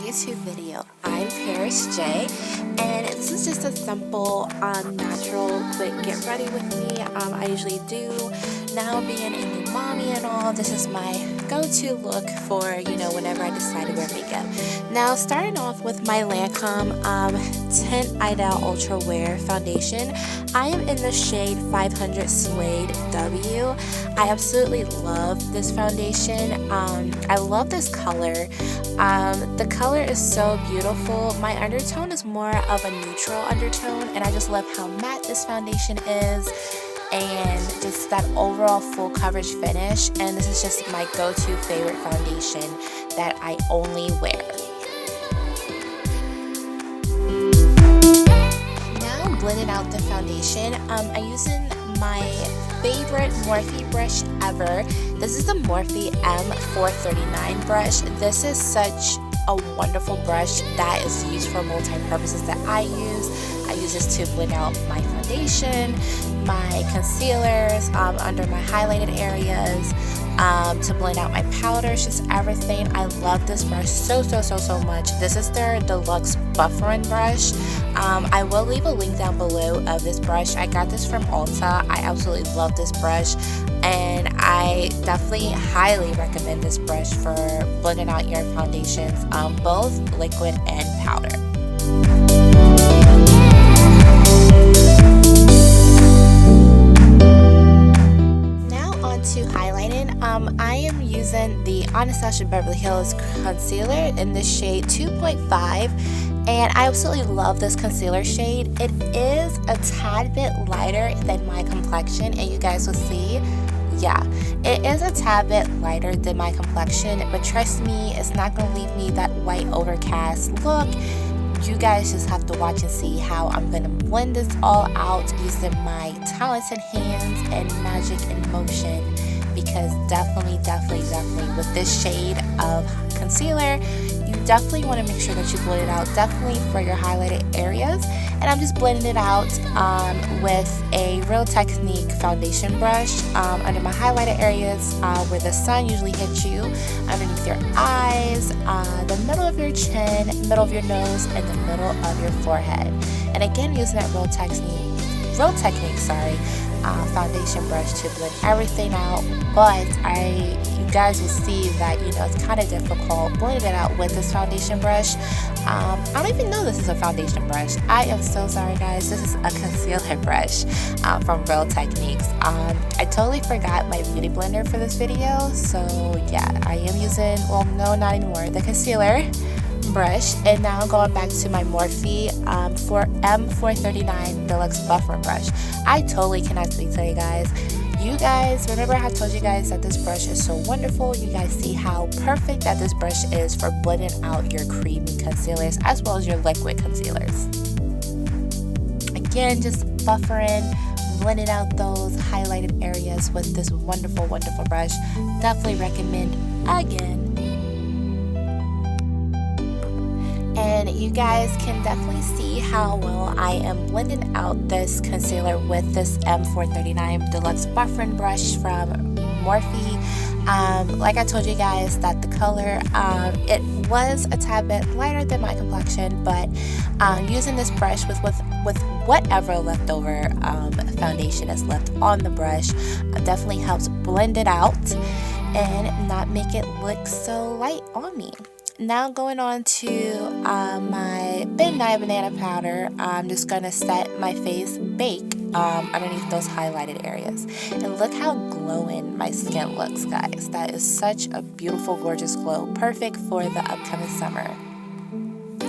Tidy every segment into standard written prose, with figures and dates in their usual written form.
YouTube video. I'm Paris J, and this is just a simple, natural, quick get ready with me. I usually do. Now being a new mommy and all, this is my go-to look for, whenever I decide to wear makeup. Now, starting off with my Lancome Tint Idol Ultra Wear Foundation. I am in the shade 500 Suede W. I absolutely love this foundation. I love this color. The color is so beautiful. My undertone is more of a neutral undertone, and I just love how matte this foundation is and just that overall full coverage finish. And this is just my go-to favorite foundation that I only wear. Now I'm blending out the foundation. I'm using my favorite Morphe brush ever. This is the Morphe M439 brush. This is such a wonderful brush that is used for multi-purposes that I use. I use this to blend out my foundation, my concealers, under my highlighted areas, to blend out my powders, just everything. I love this brush so much. This is their deluxe buffering brush. I will leave a link down below of this brush. I got this from Ulta. I absolutely love this brush, and I definitely highly recommend this brush for blending out your foundations, both liquid and powder. To highlighting, I am using the Anastasia Beverly Hills concealer in the shade 2.5, and I absolutely love this concealer shade. It is a tad bit lighter than my complexion, and you guys will see, yeah, it is a tad bit lighter than my complexion, but trust me, it's not going to leave me that white overcast look. You guys just have to watch and see how I'm going to blend this all out using my talented hands and magic in motion, because definitely with this shade of concealer, you definitely want to make sure that you blend it out, definitely for your highlighted areas. And I'm just blending it out with a Real Technique foundation brush under my highlighted areas where the sun usually hits you, underneath your eyes, the middle of your chin, middle of your nose, and the middle of your forehead. And again, using that Real Technique foundation brush to blend everything out. But you guys will see that it's kind of difficult blending it out with this foundation brush. I don't even know this is a foundation brush. I am so sorry, guys. This is a concealer brush from Real Techniques. I totally forgot my beauty blender for this video, so yeah, I am using, well, no, not anymore, the concealer brush. And now going back to my Morphe M439 Deluxe Buffering brush. I totally cannot speak to you guys. You guys, remember I told you guys that this brush is so wonderful. You guys see how perfect that this brush is for blending out your creamy concealers as well as your liquid concealers. Again, just buffering, blending out those highlighted areas with this wonderful brush. Definitely recommend again. And you guys can definitely see how well I am blending out this concealer with this M439 Deluxe Buffering brush from Morphe. Like I told you guys that the color, it was a tad bit lighter than my complexion, but using this brush with whatever leftover foundation is left on the brush definitely helps blend it out and not make it look so light on me. Now going on to my Midnight Banana Powder, I'm just going to set my face bake underneath those highlighted areas. And look how glowing my skin looks, guys. That is such a beautiful, gorgeous glow. Perfect for the upcoming summer.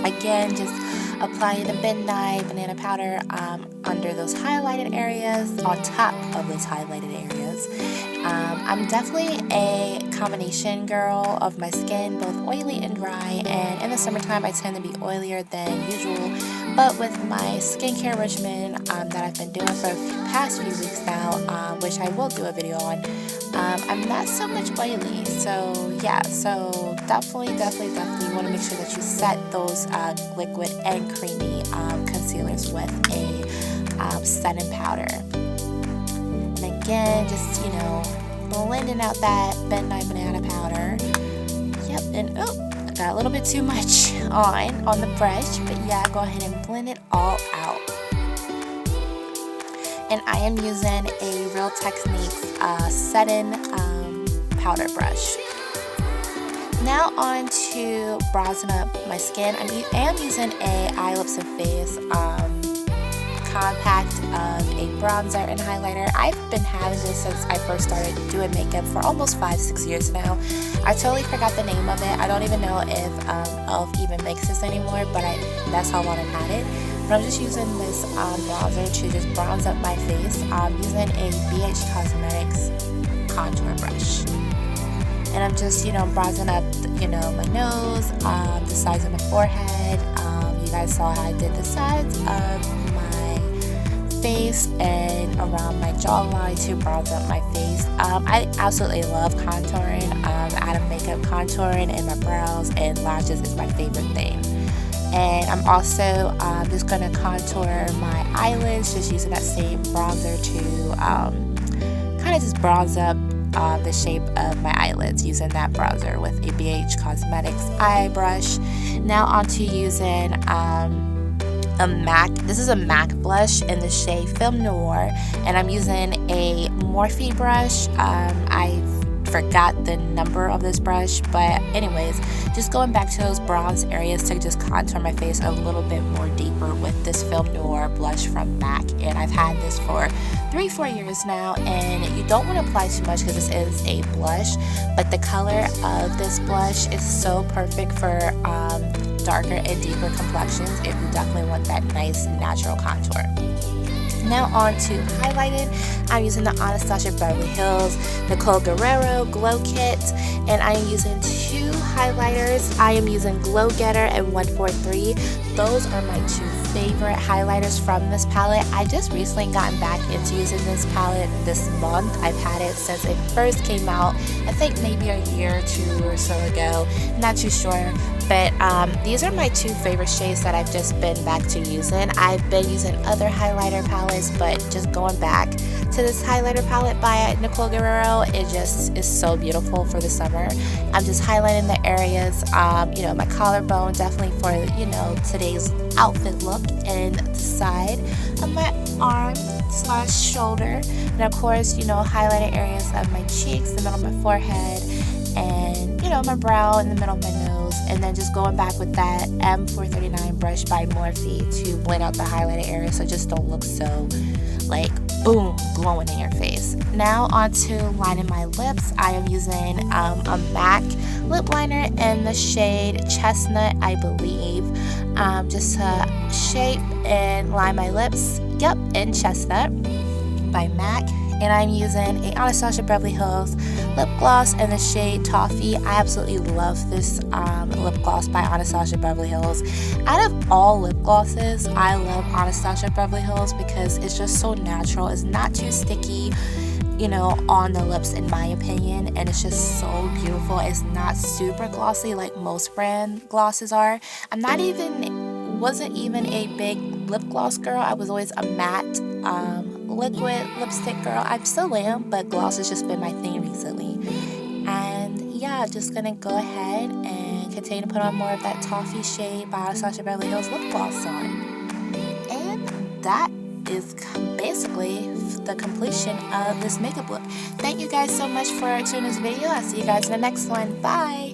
Again, just applying the Midnight Banana Powder under those highlighted areas, on top of those highlighted areas. I'm definitely a combination girl of my skin, both oily and dry, and in the summertime I tend to be oilier than usual, but with my skincare regimen that I've been doing for the past few weeks now, which I will do a video on, I'm not so much oily. So yeah, so definitely want to make sure that you set those liquid and creamy concealers with a setting powder. And again, just blending out that Midnight Banana Powder. Yep, and oh, I got a little bit too much on the brush, but yeah, go ahead and blend it all out. And I am using a Real Techniques set-in powder brush. Now on to bronzing up my skin. I am using a eye, lips, and face compact of a bronzer and highlighter. I've been having this since I first started doing makeup for almost 5-6 years now. I totally forgot the name of it. I don't even know if e.l.f. even makes this anymore, but that's how long I've had it. But I'm just using this bronzer to just bronze up my face. I'm using a BH Cosmetics contour brush. And I'm just, bronzing up, my nose, the sides of my forehead. You guys saw how I did the sides of my face and around my jawline to bronze up my face. I absolutely love contouring. Out of makeup, contouring and my brows and lashes is my favorite thing. And I'm also just going to contour my eyelids, just using that same bronzer to kind of just bronze up the shape of my eyelids using that bronzer with a BH Cosmetics eye brush. Now onto using a MAC. This is a MAC blush in the shade Film Noir, and I'm using a Morphe brush. I forgot the number of this brush, but anyways, just going back to those bronze areas to just contour my face a little bit more deeper with this Film Noir blush from MAC. And I've had this for 3-4 years now, and you don't want to apply too much because this is a blush, but the color of this blush is so perfect for darker and deeper complexions if you definitely want that nice natural contour. Now on to highlighted. I'm using the Anastasia Beverly Hills Nicole Guerrero Glow Kit, and I am using 2 highlighters. I am using Glow Getter and 143. Those are my 2 favorite highlighters from this palette. I just recently gotten back into using this palette this month. I've had it since it first came out, I think maybe a year or 2 or so ago, not too sure. But these are my 2 favorite shades that I've just been back to using. I've been using other highlighter palettes, but just going back to this highlighter palette by Nicole Guerrero, it just is so beautiful for the summer. I'm just highlighting the areas, my collarbone, definitely for, today's outfit look, and the side of my arm/shoulder. And of course, highlighted areas of my cheeks, the middle of my forehead, and my brow in the middle of my nose, and then just going back with that M439 brush by Morphe to blend out the highlighted area so it just don't look so like boom, glowing in your face. Now onto lining my lips. I am using a MAC lip liner in the shade Chestnut, I believe, just to shape and line my lips. Yep, in Chestnut by MAC. And I'm using a Anastasia Beverly Hills lip gloss in the shade Toffee. I absolutely love this lip gloss by Anastasia Beverly Hills. Out of all lip glosses, I love Anastasia Beverly Hills because it's just so natural. It's not too sticky, on the lips in my opinion, and it's just so beautiful. It's not super glossy like most brand glosses are. Wasn't even a big lip gloss girl. I was always a matte liquid lipstick girl. I still am, but gloss has just been my thing recently. And yeah, just gonna go ahead and continue to put on more of that Toffee shade by Anastasia Beverly Hills lip gloss on. And that is basically the completion of this makeup look. Thank you guys so much for tuning this video. I'll see you guys in the next one. Bye!